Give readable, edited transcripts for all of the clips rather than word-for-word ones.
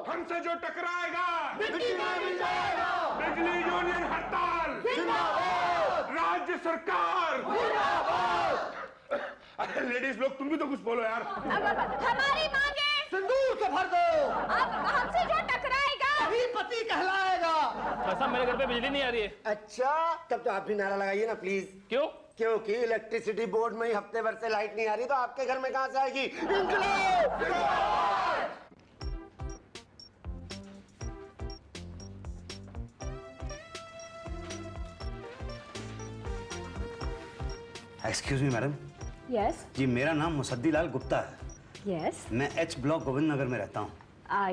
हमसे जो टकराएगा मिट्टी में मिल जाएगा। बिजली यूनियन हड़ताल जिंदाबाद। राज्य सरकार जिंदाबाद। अरे लेडीज लोग तुम भी तो कुछ बोलो यार। हमारी मांगे सिंदूर से भर दो। अब हमसे जो टकराएगा वही पति कहलाएगा। ऐसा मेरे घर पे बिजली नहीं आ रही है। अच्छा, तब तो आप भी नारा लगाइए ना प्लीज। क्यों? क्योंकि इलेक्ट्रिसिटी बोर्ड में ही हफ्ते भर से लाइट नहीं आ रही, तो आपके घर में कहां से आएगी? Include. Excuse me madam. Yes जी मेरा नाम मुसद्दी लाल गुप्ता है। यस मैं एच ब्लॉक गोविंद नगर में रहता हूँ।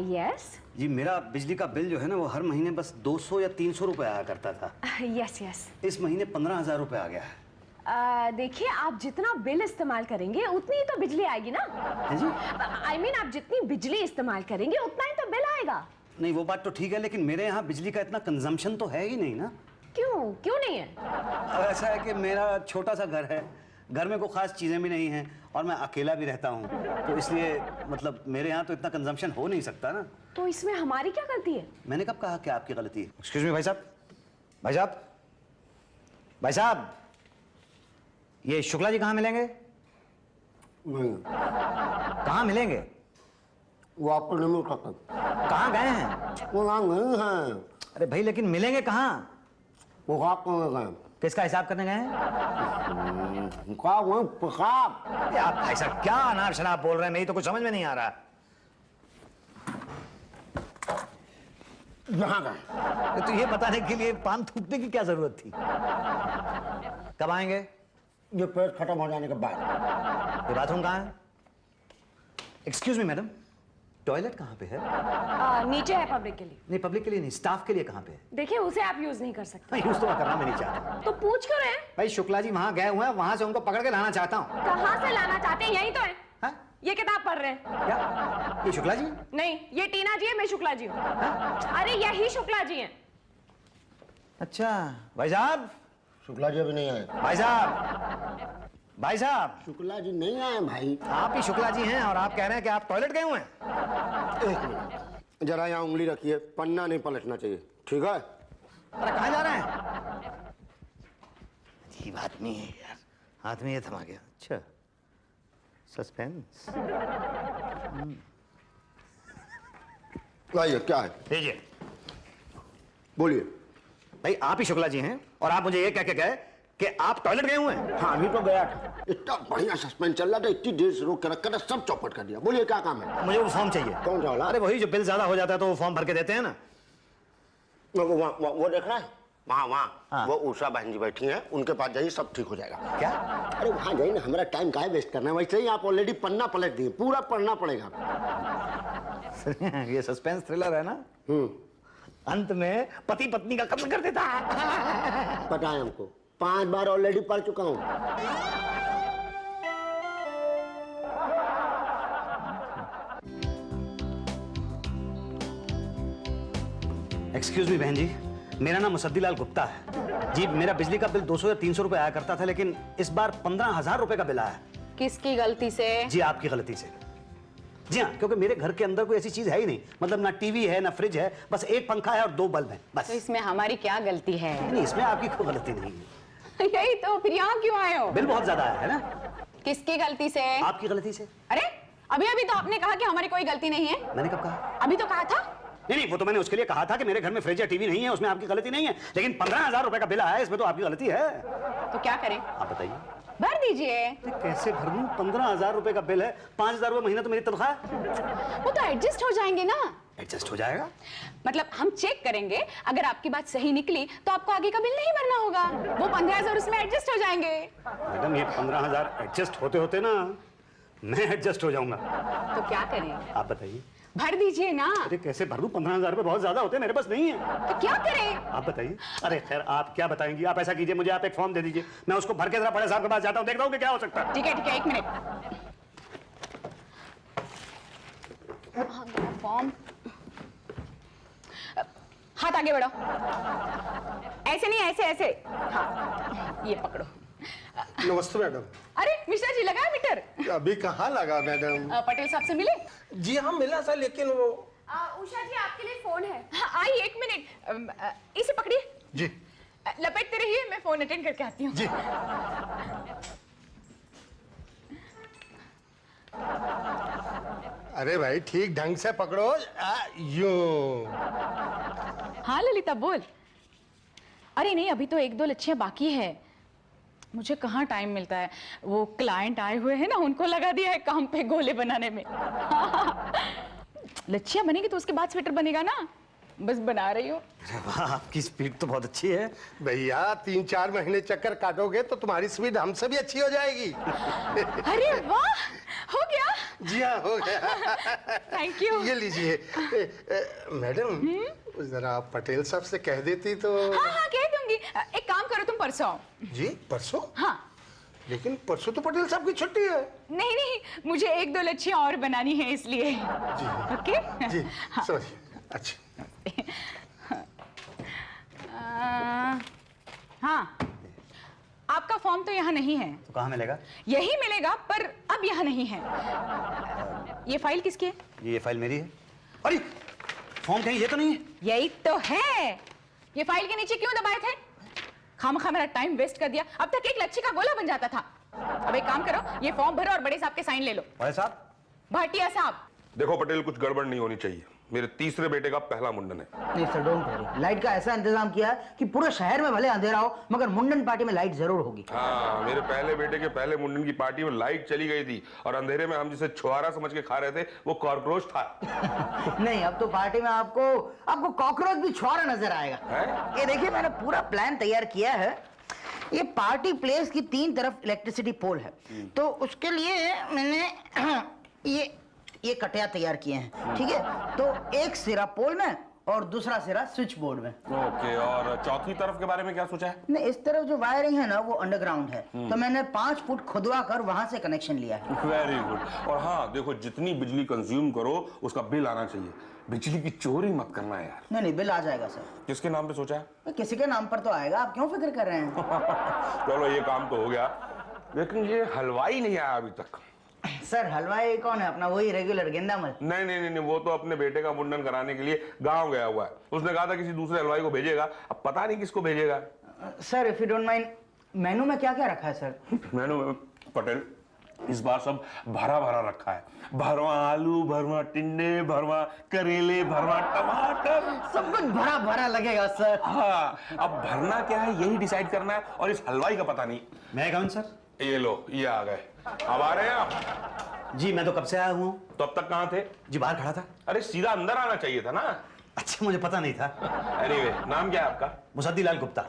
यस जी मेरा बिजली का बिल जो है ना वो हर महीने बस 200 या 300 रुपए आया करता था। यस यस इस महीने 15,000 रुपए आ गया है। देखिए, आप जितना बिल इस्तेमाल करेंगे उतनी ही तो बिजली आएगी ना। है जी? I mean, आप जितनी बिजली इस्तेमाल करेंगे उतना ही तो बिल आएगा। नहीं वो बात तो ठीक है, लेकिन मेरे यहाँ बिजली का इतना कंजम्पशन तो है ही नहीं ना। क्यों क्यों नहीं है? अब ऐसा है कि मेरा छोटा सा घर है, घर में कोई खास चीजें भी नहीं हैं और मैं अकेला भी रहता हूँ, तो इसलिए मतलब मेरे यहाँ तो इतना कंजम्पशन हो नहीं सकता ना। तो इसमें हमारी क्या गलती है? मैंने कब कहा कि आपकी गलती है? एक्सक्यूज मी भाई साहब, भाई साहब, भाई साहब, ये शुक्ला जी कहाँ मिलेंगे? नहीं, कहाँ मिलेंगे? वो आपको नहीं मिल सकता। कहाँ गए हैं? वो नाम नहीं है। अरे भाई लेकिन मिलेंगे कहाँ? वो आपको गए। किसका हिसाब करने गए हैं? पेशाब। आप भाई साहब क्या अनाप शनाप बोल रहे हैं, मेरी तो कुछ समझ में नहीं आ रहा। यहाँ गए। तो ये बताने के लिए पान थूकने की क्या जरूरत थी? कब आएंगे? ये पेट खत्म हो जाने के बाद। ये बाथरूम कहाँ है? एक्सक्यूज मी मैडम, टॉयलेट कहाँ पे है? नीचे है पब्लिक के लिए। नहीं पब्लिक के लिए नहीं, स्टाफ के लिए कहाँ पे है? देखिए, उसे आप यूज नहीं कर सकते। यूज तो मैं करना भी नहीं चाहता। तो पूछ क्यों रहे हैं? भाई शुक्ला जी वहां गए हुए हैं, वहां से उनको पकड़ के लाना चाहता हूँ। कहाँ से लाना चाहते हैं? यही तो है। हाँ? ये किताब पढ़ रहे हैं। क्या ये शुक्ला जी? नहीं, ये टीना जी है, मैं शुक्ला जी हूँ। अरे यही शुक्ला जी हैं। अच्छा भाई साहब। शुक्ला जी अभी नहीं आए। भाई साहब, भाई साहब, शुक्ला जी नहीं आए भाई। आप ही शुक्ला जी हैं और आप कह रहे हैं कि आप टॉयलेट गए हुए हैं। एक मिनट, जरा यहाँ उंगली रखिए, पन्ना नहीं पलटना चाहिए, ठीक है? अरे कहाँ जा रहे हैं? अजीब आदमी है यार, हाथ में ये थमा गया। अच्छा सस्पेंस। आइए, क्या है? लीजिए। बोलिए। भाई आप ही शुक्ला जी हैं और आप मुझे ये कह के गए कि आप टॉयलेट गए हुए हैं। हाँ अभी तो गया था, इतना बढ़िया सस्पेंस चल रहा था, इतनी देर से रोक के रखकर सब चौपट कर दिया। बोलिए क्या काम है? मुझे वो फॉर्म चाहिए। कौन सा वाला? अरे वही जो बिल ज्यादा हो जाता है तो वो फॉर्म भर के देते हैं ना। वो देख रहा है वहाँ वहाँ हाँ। वो उषा बहन जी बैठी हैं, उनके पास जाइए, सब ठीक हो जाएगा। क्या? अरे वहाँ जाइए ना, हमारा टाइम काहे वेस्ट करना है? वैसे ही आप ऑलरेडी पन्ना पलट दिए, पूरा पढ़ना पड़ेगा। ये सस्पेंस थ्रिलर है ना, अंत में पति पत्नी का कत्ल कर देता है। पता है हमको, 5 बार ऑलरेडी पढ़ चुका हूँ। एक्सक्यूज मी बहन जी, मेरा नाम मुसद्दी लाल गुप्ता है जी। मेरा बिजली का बिल 200 या 300 रुपए आया करता था, लेकिन इस बार 15,000 रुपए का बिल आया। किसकी गलती से? जी आपकी गलती से। जी हाँ, क्योंकि मेरे घर के अंदर कोई ऐसी चीज है ही नहीं, मतलब ना टीवी है ना फ्रिज है, बस एक पंखा है और 2 बल्ब हैं बस। तो इसमें हमारी क्या गलती है? नहीं इसमें आपकी कोई गलती नहीं है। यही तो, फिर यहाँ क्यों आए हो? बिल बहुत ज्यादा आया है ना। किसकी गलती से? आपकी गलती से। अरे अभी अभी तो आपने कहा कि हमारी कोई गलती नहीं है। मैंने कब कहा? अभी तो कहा था। नहीं नहीं, वो तो मैंने उसके लिए कहा था कि मेरे घर में फ्रिज या टीवी नहीं है, उसमें आपकी गलती नहीं है, लेकिन 15,000 रुपए का बिल आया है, इसमें तो आपकी गलती है। तो क्या करें? आप बताइए। भर दीजिए। कैसे भर दूं? 15,000 रुपए का बिल है, 5,000 रुपए महीना तो मेरी तनख्वाह है। वो तो एडजस्ट हो जाएंगे ना। एडजस्ट हो जाएगा? मतलब हम चेक करेंगे, अगर आपकी बात सही निकली तो आपको आगे का बिल नहीं भरना होगा, वो 15,000 उसमें एडजस्ट हो जाएंगे। मैडम ये 15,000 एडजस्ट होते होते ना मैं एडजस्ट हो जाऊंगा। तो क्या करें? आप बताइए। भर दीजिए ना। अरे कैसे भर दूं? 15,000 रुपए बहुत ज्यादा होते हैं, मेरे पास नहीं है। तो क्या करें? आप बताइए। अरे खैर आप क्या बताएंगी, आप ऐसा कीजिए, मुझे आप एक फॉर्म दे दीजिए, मैं उसको भर के जरा बड़े साहब के पास जाता हूँ, देखता हूँ कि क्या हो सकता है। ठीक है, 1 मिनट। फॉर्म, हाथ आगे बढ़ाओ। ऐसे नहीं, ऐसे ऐसे। हाँ ये पकड़ो। नमस्ते मैडम। अरे मिश्रा जी, लगा मीटर? अभी कहाँ लगा मैडम? पटेल साहब से मिले? जी हाँ मिला था, लेकिन वो उषा जी आपके लिए फोन है। हाँ, आई 1 मिनट। इसे पकड़िए जी लपेटते रहिए, मैं फोन अटेंड करके आती हूँ। जी। अरे भाई ठीक ढंग से पकड़ो। यूं। हाँ ललिता बोल। अरे नहीं, अभी तो 1-2 लच्छियाँ बाकी है। मुझे कहाँ टाइम मिलता है, वो क्लाइंट आए हुए हैं ना, उनको लगा दिया है काम पे गोले बनाने में। लच्छियाँ बनेगी तो उसके बाद स्वेटर बनेगा ना, बस बना रही हूँ। अरे वाह, आपकी स्पीड तो बहुत अच्छी है। भैया 3-4 महीने चक्कर काटोगे तो तुम्हारी स्पीड हमसे भी अच्छी हो जाएगी। अरे वाह, हो गया। जी हाँ, हो गया। Thank you. ये लीजिए। मैडम जरा पटेल साहब से कह देती तो। हाँ हाँ कह दूंगी। एक काम करो, तुम परसों आओ। जी परसों? हाँ। लेकिन परसों तो पटेल साहब की छुट्टी है। नहीं नहीं, मुझे 1-2 लच्छियाँ और बनानी है इसलिए। जी ओके। जी सॉरी। अच्छा हाँ, आपका फॉर्म तो यहाँ नहीं है। तो कहाँ मिलेगा? यही मिलेगा, पर अब यहाँ नहीं है। ये फाइल किसकी है? ये फाइल मेरी है। अरे फॉर्म कहीं ये तो नहीं है? यही तो है। ये फाइल के नीचे क्यों दबाए थे? खामखा मेरा टाइम वेस्ट कर दिया। अब तक एक लच्छी का गोला बन जाता था। अब एक काम करो, ये फॉर्म भरो और बड़े साहब के साइन ले लो। बड़े साहब? भाटिया साहब। देखो पटेल, कुछ गड़बड़ नहीं होनी चाहिए। मेरे तीसरे बेटे का पहला मुंडन है। नहीं सर, डोंट वरी। लाइट का ऐसा इंतजाम किया है कि पूरे शहर में भले अंधेरा हो मगर मुंडन पार्टी में लाइट जरूर होगी। हाँ, मेरे पहले बेटे के पहले मुंडन की पार्टी में लाइट चली गई थी और अंधेरे में हम जिसे छुआरा समझ के खा रहे थे वो कॉकरोच था। नहीं, अब तो पार्टी में आपको कॉकरोच भी छुआरा नजर आएगा। है? ये देखिए, मैंने पूरा प्लान तैयार किया है। ये पार्टी प्लेस की 3 तरफ इलेक्ट्रिसिटी पोल है, तो उसके लिए मैंने ये कटिया तैयार किए हैं। ठीक है, तो एक सिरा पोल में और दूसरा सिरा स्विच बोर्ड में। ओके, और चौथी तरफ के बारे में क्या सोचा है? नहीं, इस तरफ जो वायरिंग है ना वो अंडरग्राउंड है, तो मैंने 5 फुट खुदवा कर वहां से कनेक्शन लिया है। Very good. और हाँ देखो, जितनी बिजली कंज्यूम करो उसका बिल आना चाहिए। बिजली की चोरी मत करना यार। नहीं, बिल आ जाएगा सर। किसके नाम पे सोचा है? किसी के नाम पर तो आएगा, आप क्यों फिक्र कर रहे हैं? चलो ये काम तो हो गया, लेकिन ये हलवाई नहीं आया अभी तक। सर हलवाई कौन है? अपना वही रेगुलर गेंदामल। नहीं नहीं नहीं, वो तो अपने बेटे का मुंडन कराने के लिए गांव गया हुआ है। उसने कहा था किसी दूसरे हलवाई को भेजेगा, अब पता नहीं किसको भेजेगा। Sir if you don't mind, मेनू में क्या क्या रखा है सर? मेनू में पटेल इस बार सब भरा भरा रखा है। भरवा आलू, भरवा टिंडे, भरवा करेले, भरवा टमाटर, सब कुछ भरा भरा लगेगा सर। हाँ, अब भरना क्या है यही डिसाइड करना है, और इस हलवाई का पता नहीं। मैं कौन सर? ये लो, ये आ गए। अब आ रहे हैं आप? जी मैं तो कब से आया हुआ हूँ। तो अब तक कहाँ थे? जी बाहर खड़ा था। अरे सीधा अंदर आना चाहिए था ना। अच्छा, मुझे पता नहीं था। एनीवे, नाम क्या है आपका? मुसद्दीलाल गुप्ता।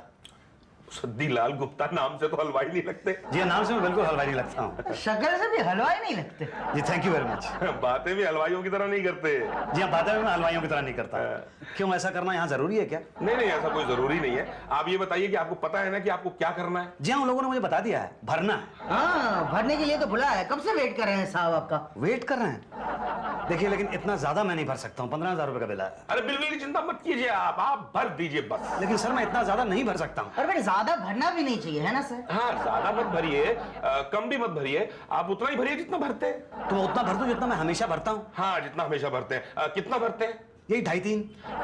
सद्दीलाल गुप्ता नाम से तो हलवाई नहीं लगते। जी नाम से मैं बिल्कुल हलवाई नहीं लगता हूँ। शक्ल से भी हलवाई नहीं लगते। जी थैंक यू वेरी मच। बातें भी हलवाइयों की तरह नहीं करते। जी हाँ, बातें मैं हलवाइयों की तरह नहीं करता। क्यों, ऐसा करना यहाँ जरूरी है क्या? नहीं नहीं, ऐसा कोई जरूरी नहीं है। आप ये बताइए कि आपको पता है ना कि आपको क्या करना है? जी हाँ, उन लोगों ने मुझे बता दिया है, भरना है। हाँ, भरने के लिए तो बुलाया है। कब से वेट कर रहे हैं साहब आपका? वेट कर रहे हैं? देखिए, लेकिन इतना ज्यादा मैं नहीं भर सकता हूँ। 15,000 रुपए का बिल है। अरे बिल्कुल की चिंता मत कीजिए, आप भर दीजिए बस। लेकिन सर मैं इतना ज्यादा नहीं भर सकता हूँ। और फिर ज्यादा भरना भी नहीं चाहिए, है ना सर? हाँ, ज्यादा मत भरिए, कम भी मत भरिए। आप उतना ही भरिए जितना भरते हैं। तो मैं उतना भर दूं जितना मैं हमेशा भरता हूँ। हाँ, जितना हमेशा भरते हैं। कितना भरते हैं? यही 2.5-3।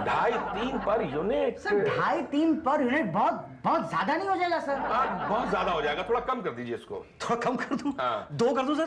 2.5-3 per unit. Sir 2.5-3 per unit बहुत ज्यादा नहीं हो जाएगा सर? बहुत ज्यादा हो जाएगा, थोड़ा कम कर दीजिए इसको। थोड़ा कम कर दूं? हाँ। 2 कर दूं सर?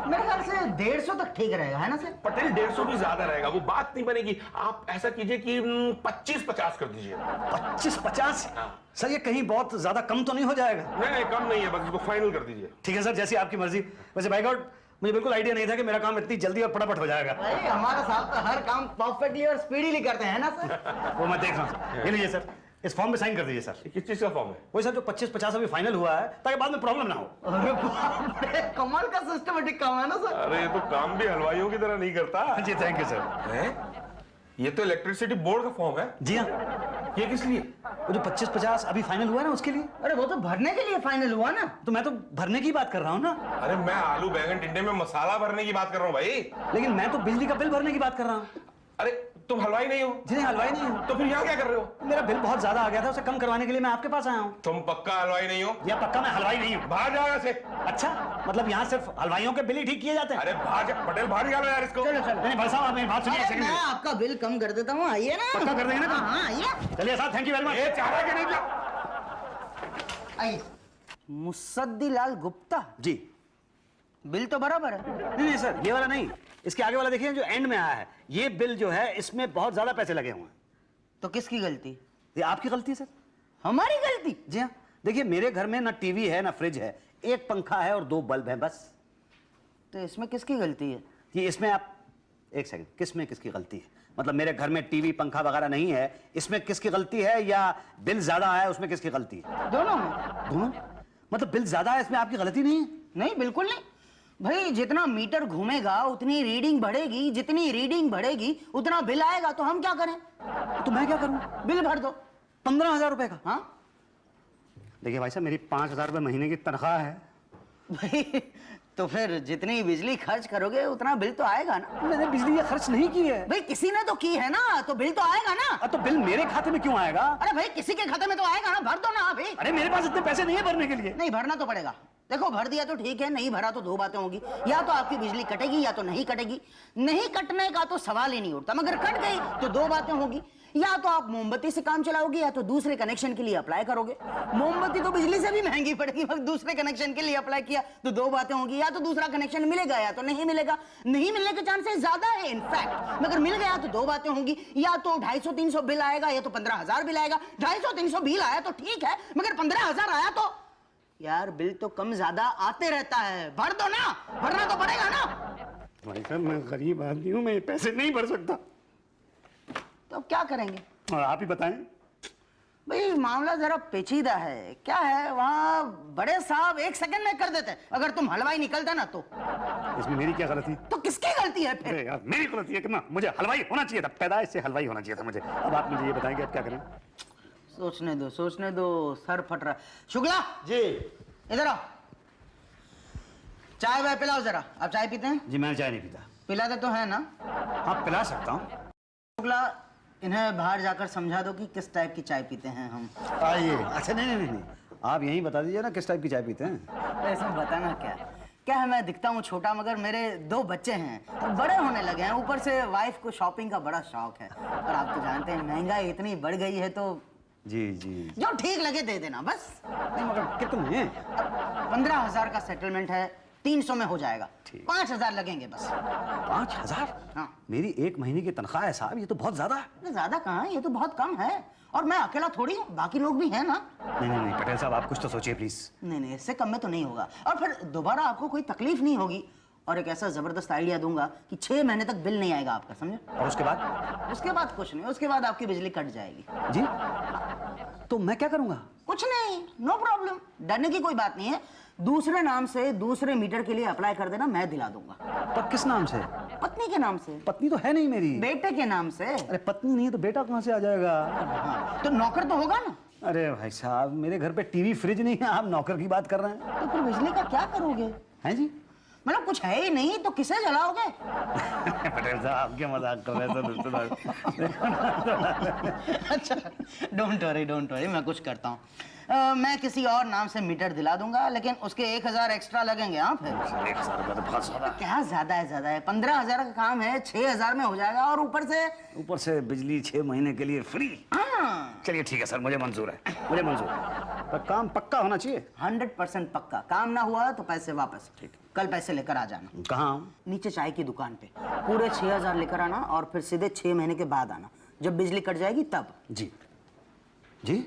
मेरे ख्याल से 150 तक ठीक रहेगा, है ना सर? पटेल 150 भी ज्यादा रहेगा, वो बात नहीं बनेगी। आप ऐसा कीजिए कि 25-50 कर दीजिए। 25-50? सर ये कहीं बहुत ज्यादा कम तो नहीं हो जाएगा? नहीं नहीं, कम नहीं है, बस इसको फाइनल कर दीजिए। ठीक है सर, जैसी आपकी मर्जी। वैसे बाय गॉड, मुझे बिल्कुल आइडिया नहीं था कि मेरा काम इतनी जल्दी और फटाफट हो जाएगा। भाई हमारा साहब तो हर काम परफेक्टली और स्पीडीली करते हैं ना सर? वो मैं देख रहा हूँ। ये लीजिए सर, इस फॉर्म पे साइन कर दीजिए सर। किस चीज का फॉर्म है? वही सर जो 25-50 अभी फाइनल हुआ है, ताकि बाद में प्रॉब्लम ना हो। अरे बाप रे, कमाल का सिस्टमेटिक काम है ना सर? अरे ये तो काम भी हलवाइयों की तरह नहीं करता। जी थैंक यू सर। हैं? ये तो इलेक्ट्रिसिटी बोर्ड का फॉर्म है। जी हाँ, ये किस लिए? वो जो 25-50 अभी फाइनल हुआ है ना, उसके लिए। अरे वो तो भरने के लिए फाइनल हुआ ना। तो मैं तो भरने की बात कर रहा हूँ ना। अरे मैं आलू बैंगन टिंडे में मसाला भरने की बात कर रहा हूँ भाई। लेकिन मैं तो बिजली का बिल भरने की बात कर रहा हूँ। अरे तुम हलवाई नहीं हो? जी नहीं, हलवाई नहीं हूँ। तो फिर यहाँ क्या कर रहे हो? मेरा बिल बहुत ज्यादा आ गया था, उसे कम करवाने के लिए मैं आपके पास आया हूँ। तुम पक्का हलवाई नहीं हो? या पक्का मैं हलवाई नहीं हूँ। बाहर जाओ यहाँ से। अच्छा, मतलब यहाँ सिर्फ हलवाइयों के बिल ही ठीक किए जाते हैं? अरे पटेल बाहर निकालो यार इसको। नहीं भाई साहब, आप मेरी बात सुनिए एक अरे सेकंड। मैं आपका बिल कम कर देता हूँ, आइए ना। पक्का कर देंगे ना? हाँ आइए चलिए साहब, थैंक यू वेरी ये मच। चाह रहा है कि नहीं? आइए। मुसद्दीलाल गुप्ता, जी बिल तो बराबर है। नहीं सर, ये वाला नहीं, इसके आगे वाला देखिए जो एंड में आया है, ये बिल जो है इसमें बहुत ज्यादा पैसे लगे हुए हैं। तो किसकी गलती? ये आपकी गलती है सर। हमारी गलती? जी हाँ, देखिए मेरे घर में ना टीवी है ना फ्रिज है, एक पंखा है और 2 बल्ब हैं बस। तो इसमें किसकी गलती है? ये इसमें आप एक सेकंड, किसमें किसकी गलती है? मतलब मेरे घर में टीवी पंखा वगैरह नहीं है, इसमें किसकी गलती है, या बिल ज्यादा आया उसमें किसकी गलती है? दोनों में। दोनों? मतलब बिल ज्यादा है इसमें आपकी गलती नहीं है? नहीं बिल्कुल नहीं भाई, जितना मीटर घूमेगा उतनी रीडिंग बढ़ेगी, जितनी रीडिंग बढ़ेगी उतना बिल आएगा, तो हम क्या करें? तो मैं क्या करूं? बिल भर दो 15,000 रुपए का। हाँ देखिए भाई साहब, मेरी 5,000 रुपए महीने की तनख्वाह है। भाई तो फिर जितनी बिजली खर्च करोगे उतना बिल तो आएगा ना। मैंने बिजली ये खर्च नहीं की है। भाई किसी ने तो की है ना, तो बिल तो आएगा ना। तो बिल मेरे खाते में क्यों आएगा? अरे भाई किसी के खाते में तो आएगा ना, भर दो ना भाई। अरे मेरे पास इतने पैसे नहीं है भरने के लिए। नहीं भरना तो पड़ेगा। देखो भर दिया तो ठीक है, नहीं भरा तो 2 बातें होगी, या तो आपकी बिजली कटेगी या तो नहीं कटेगी। नहीं कटने का तो सवाल ही नहीं उठता, मगर कट गई तो 2 बातें होगी, या तो आप मोमबत्ती से काम चलाओगे या तो दूसरे कनेक्शन के लिए अप्लाई करोगे। मोमबत्ती तो बिजली से भी महंगी पड़ेगी, मगर दूसरे कनेक्शन के लिए अप्लाई किया तो 2 बातें होंगी, या तो दूसरा कनेक्शन मिलेगा या तो नहीं मिलेगा। नहीं मिलने के चांसेस ज्यादा है इनफैक्ट, मगर मिल गया तो 2 बातें होंगी, या तो 250-300 बिल आएगा या तो 15,000 बिल आएगा। 250-300 बिल आया तो ठीक है, मगर 15,000 आया तो यार बिल तो कम ज्यादा आते रहता है, भर दो ना, भरना तो पड़ेगा ना। भाई साहब मैं गरीब आदमी हूँ, मैं पैसे नहीं भर सकता। तो अब क्या करेंगे? और आप ही बताएं। भाई मामला जरा पेचीदा है। क्या है, वहाँ बड़े साहब 1 सेकंड में कर देते, अगर तुम हलवाई निकलता ना तो। इसमें मेरी क्या गलती? तो किसकी गलती है फिर? अरे यार मेरी गलती है कि ना, मुझे हलवाई होना चाहिए था, पैदाइश से हलवाई होना चाहिए था मुझे। अब आप मुझे ये बताएंगे अब क्या करें? सोचने दो, सर फट रहा है। शुक्ला जी इधर आओ, चाय वाय पिलाओ जरा। आप चाय पीते हैं? जी मैं चाय नहीं पीता। पिलाते तो है ना? हाँ पिला सकता हूँ। शुक्ला इन्हें बाहर जाकर समझा दो कि किस टाइप की चाय पीते हैं हम। आइए। अच्छा नहीं, आप यहीं बता दीजिए ना किस टाइप की चाय पीते हैं। ऐसे बताना क्या है, मैं दिखता हूँ छोटा मगर मेरे 2 बच्चे हैं, तो बड़े होने लगे हैं। ऊपर से वाइफ को शॉपिंग का बड़ा शौक है, और आप तो जानते हैं महंगाई इतनी बढ़ गई है, तो जी जी। जो ठीक लगे दे देना बस। नहीं मगर कितने? 15,000 का सेटलमेंट है, 300 में हो जाएगा। ठीक। 5,000 लगेंगे बस। 5,000? हाँ। मेरी 1 महीने की तनख्वाह है साहब, ये तो बहुत ज्यादा है। अरे ज्यादा कहाँ है, ये तो बहुत कम है, और मैं अकेला थोड़ी हूँ, बाकी लोग भी हैं ना। नहीं पटेल साहब आप कुछ तो सोचिए प्लीज। नहीं इससे कम में तो नहीं होगा, और फिर दोबारा आपको कोई तकलीफ नहीं होगी। और एक ऐसा जबरदस्त आइडिया दूंगा कि 6 महीने तक बिल नहीं आएगा आपका, समझे? और उसके बाद? उसके बाद कुछ नहीं, उसके बाद आपकी बिजली कट जाएगी। जी तो मैं क्या करूंगा? कुछ नहीं, नो प्रॉब्लम, डरने की कोई बात नहीं है। दूसरे नाम से दूसरे मीटर के लिए अप्लाई कर देना, मैं दिला दूंगा। पर किस नाम से? पत्नी के नाम से। पत्नी तो है नहीं मेरी। बेटे के नाम से। अरे पत्नी नहीं है तो बेटा कहाँ से आ जाएगा? हाँ, तो नौकर तो होगा ना? अरे भाई साहब मेरे घर पे टीवी फ्रिज नहीं है, आप नौकर की बात कर रहे हैं? तो फिर बिजली का क्या करोगे? हैं जी? मतलब कुछ है ही नहीं तो किसे जलाओगे? पटेल साहब आप क्या मजाक कर रहे हैं? अच्छा डोंट वरी, मैं कुछ करता हूँ। मैं किसी और नाम से मीटर दिला दूंगा, लेकिन उसके 1,000 एक्स्ट्रा लगेंगे। हाँ फिर 1,000 रुपये तो बहुत ज्यादा। क्या ज्यादा है 15,000 का काम है, 6,000 में हो जाएगा, और ऊपर से बिजली 6 महीने के लिए फ्री। हाँ चलिए ठीक है सर, मुझे मंजूर है, मुझे मंजूर है, पर काम पक्का होना चाहिए। 100% पक्का। काम ना हुआ तो पैसे वापस। ठीक, कल पैसे लेकर आ जाना। कहाँ? नीचे चाय की दुकान पे पूरे 6,000 लेकर आना, और फिर सीधे 6 महीने के बाद आना, जब बिजली कट जाएगी तब। जी जी।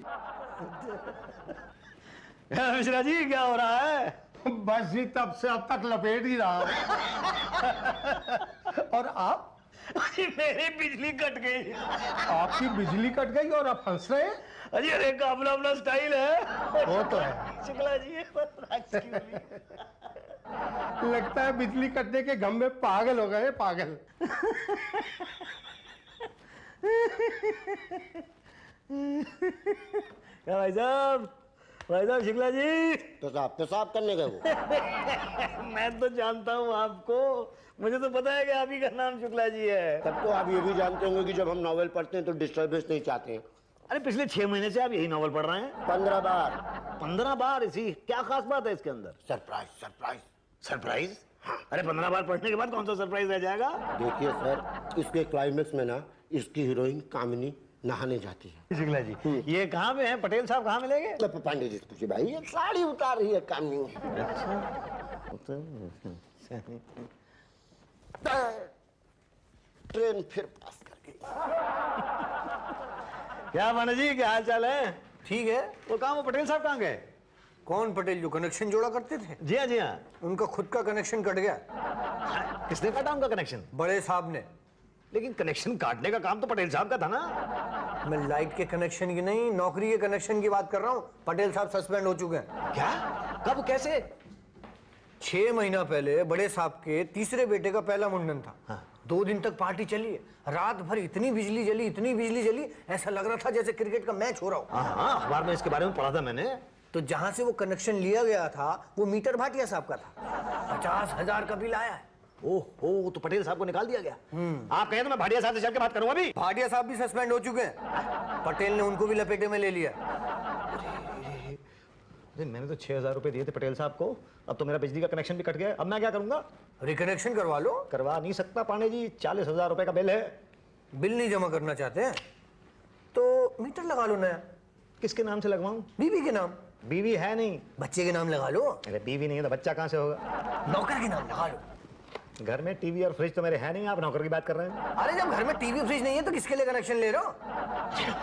मिश्रा जी क्या हो रहा है? बस जी तब से अब तक लपेट ही रहा। और आप? मेरी बिजली कट गई। आपकी बिजली कट गई और आप हंस रहे हैं? अजी अरे का अपना अपना स्टाइल है। वो तो है। शुक्ला जी लगता है बिजली कटने के गम में पागल हो गए, पागल। क्या भाई साहब शुक्ला जी? तो साहब पेशाब करने गए वो? मैं तो जानता हूँ आपको, मुझे तो पता है कि आप ही का नाम शुक्ला जी है। तब तो आप ये भी जानते होंगे कि जब हम नॉवेल पढ़ते हैं तो डिस्टर्बेंस नहीं चाहते हैं। अरे पिछले 6 महीने से आप यही नॉवल पढ़ रहे हैं? 15 बार। 15 बार? इसी क्या खास बात है इसके अंदर? Surprise surprise. सरप्राइज? अरे 15 बार पढ़ने के बाद कौन सा सरप्राइज रह जाएगा? देखिए सर, इसके क्लाइमेक्स में ना इसकी हीरोइन कामिनी नहाने जाती है। शुक्ला जी, ये कहाँ पे है? पटेल साहब कहाँ मिलेंगे? तो पांडे जी पूछिए भाई, ये साड़ी उतार रही है कामिनी। ट्रेन फिर पास कर गई। क्या पांडे जी, क्या हाल चाल है? ठीक है। वो कहाँ, वो पटेल साहब कहाँ गए? कौन पटेल? जो कनेक्शन जोड़ा करते थे? जी हाँ, जी हाँ। उनका खुद का कनेक्शन कट गया। किसने काटा उनका कनेक्शन? बड़े साहब ने। लेकिन कनेक्शन काटने का काम तो पटेल साहब का था ना? मैं लाइट के कनेक्शन की नहीं, नौकरी के कनेक्शन की बात कर रहा हूँ। पटेल साहब सस्पेंड हो चुके हैं। क्या? कब, कैसे? 6 महीना पहले बड़े साहब के तीसरे बेटे का पहला मुंडन था। हाँ। 2 दिन तक पार्टी चली है। रात भर इतनी बिजली जली, इतनी बिजली जली, ऐसा लग रहा था जैसे क्रिकेट का मैच हो रहा हो। हाँ, अखबार में इसके बारे में पढ़ा था मैंने। तो जहां से वो कनेक्शन लिया गया था वो मीटर भाटिया साहब का था। 50,000 का बिल आया है। ओहो, तो पटेल साहब को निकाल दिया गया। आप कहें तो मैं भाटिया साहब से चल के बात करूंगा अभी। भाटिया साहब भी सस्पेंड हो चुके हैं। पटेल ने उनको भी लपेटे में ले लिया। मैंने तो 6,000 रुपए दिए थे पटेल साहब को, अब तो मेरा बिजली का कनेक्शन भी कट गया। अब मैं क्या करूंगा? रिकनेक्शन करवा लो। करवा नहीं सकता पांडे जी, 40,000 रुपए का बिल है। बिल नहीं जमा करना चाहते हैं तो मीटर लगा लो नया। किसके नाम से लगवाऊं? बीवी के नाम। बीवी है नहीं। बच्चे के नाम लगा लो। अरे बीवी नहीं है तो बच्चा कहाँ से होगा? नौकर के नाम लगा लो। घर में टीवी और फ्रिज तो मेरे है नहीं, आप नौकर की बात कर रहे हैं? अरे जब घर में टीवी फ्रिज नहीं है तो किसके लिए कनेक्शन ले रहे हो?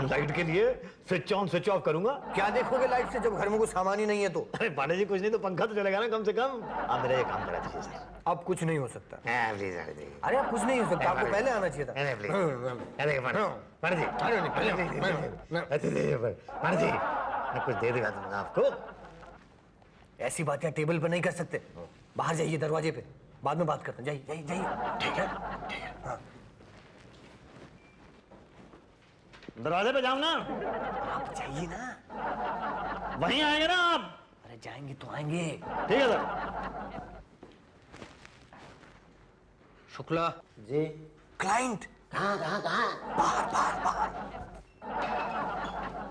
लाइट के लिए स्विच ऑन स्विच ऑफ करूंगा। क्या देखोगे लाइट से जब घर में कुछ सामान ही नहीं है तो? अरे पांडे जी, कुछ नहीं तो पंखा तो चलेगा ना कम से कम। आप मेरा ये काम करा दीजिए सर। अब कुछ नहीं हो सकता। प्लीज। अरे अब कुछ नहीं हो सकता, आपको पहले आना चाहिए था। पांडे जी, मैं कुछ दे देगा दूंगा आपको। ऐसी बातें टेबल पर नहीं कर सकते। बाहर जाइए दरवाजे पे, बाद में बात करते हैं। जाइए जाइए जाइए। ठीक है, ठीक है। हाँ। दरवाजे पे जाऊं ना? आप जाइए ना। वहीं आएंगे ना आप? अरे जाएंगे तो आएंगे। ठीक है सर। शुक्ला जी। क्लाइंट कहाँ कहाँ कहाँ? बाहर बाहर बाहर।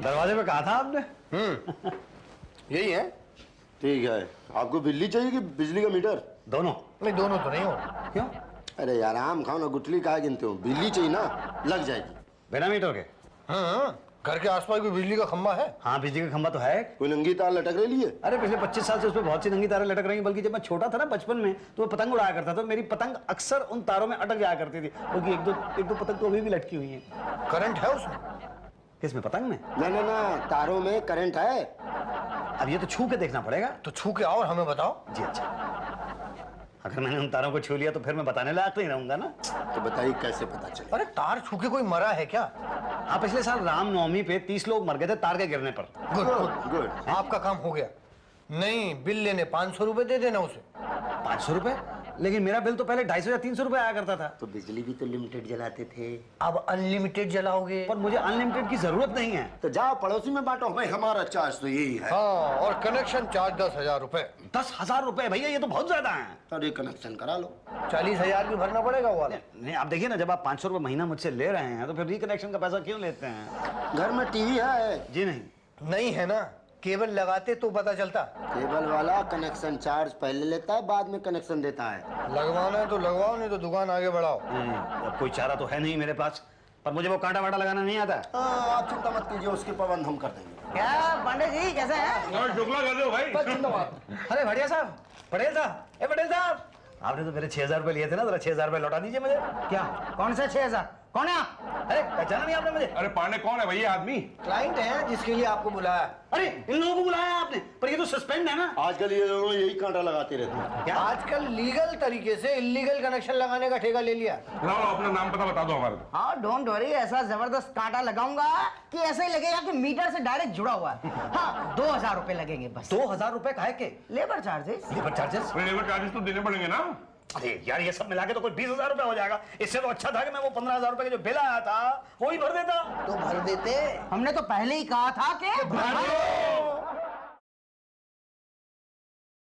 दरवाजे पे कहा था आपने? यही है। ठीक है, आपको बिजली चाहिए कि बिजली का मीटर? दोनों। नहीं, दोनों तो नहीं हो। क्यों? अरे यार, आम खाओ ना, गुठली काहे गिनते हो? बिजली चाहिए ना, लग जाएगी। बिना मीटर के? हाँ, घर के आसपास भी बिजली का खंबा है। हाँ, बिजली का खंबा तो है। कोई नंगी तार लटक रही है? अरे पिछले 25 साल से उस पर बहुत सी नंगी तारें लटक रही हैं। बल्कि जब मैं छोटा था ना बचपन में, तो मैं पतंग उड़ाया करता था। मेरी पतंग अक्सर उन तारों में अटक जाया करती थी, क्योंकि एक दो पतंग तो अभी भी लटकी हुई हैं। करंट है उसमें? किसमें, पतंग में? ना ना ना, तारों में करंट है। अब ये तो छू के देखना पड़ेगा। तो छू के आओ और हमें बताओ। जी अच्छा। अगर मैंने उन तारों को छू लिया तो फिर मैं बताने लायक नहीं रहूंगा ना। तो बताइए कैसे पता चले? अरे तार छू के कोई मरा है क्या? हाँ, पिछले साल रामनवमी पे 30 लोग मर गए थे तार के गिरने पर। Good good good. आपका काम हो गया। नहीं, बिल लेने 500 रुपए दे देना उसे। 500 रुपए? लेकिन मेरा बिल तो पहले 250 या 300 रुपए आया करता था। तो बिजली भी तो लिमिटेड जलाते थे। अब अनलिमिटेड जलाओगे? पर मुझे अनलिमिटेड की जरूरत नहीं है। तो जाओ पड़ोसी में बांटो। भाई हमारा चार्ज तो यही है। हाँ, और कनेक्शन चार्ज 10,000 रुपए। 10,000 रुपए भैया, ये तो बहुत ज्यादा है। तो रिकनेक्शन करा लो। 40,000 भी भरना पड़ेगा वो वाला। नहीं, आप देखिए ना, जब आप 500 रुपए महीना मुझसे ले रहे हैं तो फिर रिकनेक्शन का पैसा क्यों लेते हैं? घर में टीवी है? जी नहीं। नहीं है ना, केबल लगाते तो पता चलता। केबल वाला कनेक्शन चार्ज पहले लेता है, बाद में कनेक्शन देता है। लगवाना है तो लगवाओ, नहीं तो दुकान आगे बढ़ाओ। अब कोई चारा तो है नहीं मेरे पास, पर मुझे वो कांटा वाटा लगाना नहीं आता। हाँ, आप चिंता मत कीजिए, उसके प्रबंध हम कर देंगे। क्या पांडे जी, कैसे हैं? शुक्ला कर दो भाई। अरे बढ़िया साहब, पटेल साहब, ए पटेल साहब, आपने तो मेरे 6,000 रुपए लिए थे ना, जरा 6,000 रुपए लौटा दीजिए मुझे। क्या? कौन से 6,000? कौन है आप? अरे पहचाना नहीं आपने मुझे? अरे पांडे कौन है भैया आदमी? क्लाइंट है जिसके लिए आपको बुलाया। अरे इन लोगों को बुलाया आपने, पर ये तो सस्पेंड है ना। आजकल ये दोनों यही कांटा लगाते रहते हैं। क्या? आजकल लीगल तरीके से इलीगल कनेक्शन लगाने का ठेका ले लिया। लाओ अपना नाम पता बता दो हमारे को। हाँ, डोंट वरी, ऐसा जबरदस्त कांटा लगाऊंगा कि ऐसा ही लगेगा कि मीटर से डायरेक्ट जुड़ा हुआ है। हाँ, 2,000 रुपए लगेंगे बस। 2,000 रुपए काहे के? Labour charges. Labour charges? Labour charges तो देने पड़ेंगे ना। अरे यार, ये सब मिला के तो कोई 20,000 रुपए हो जाएगा। इससे तो अच्छा था कि मैं वो 15,000 रुपए का जो बिल आया था वो ही भर देता। तो भर देते। हमने तो पहले ही कहा था कि भर दो।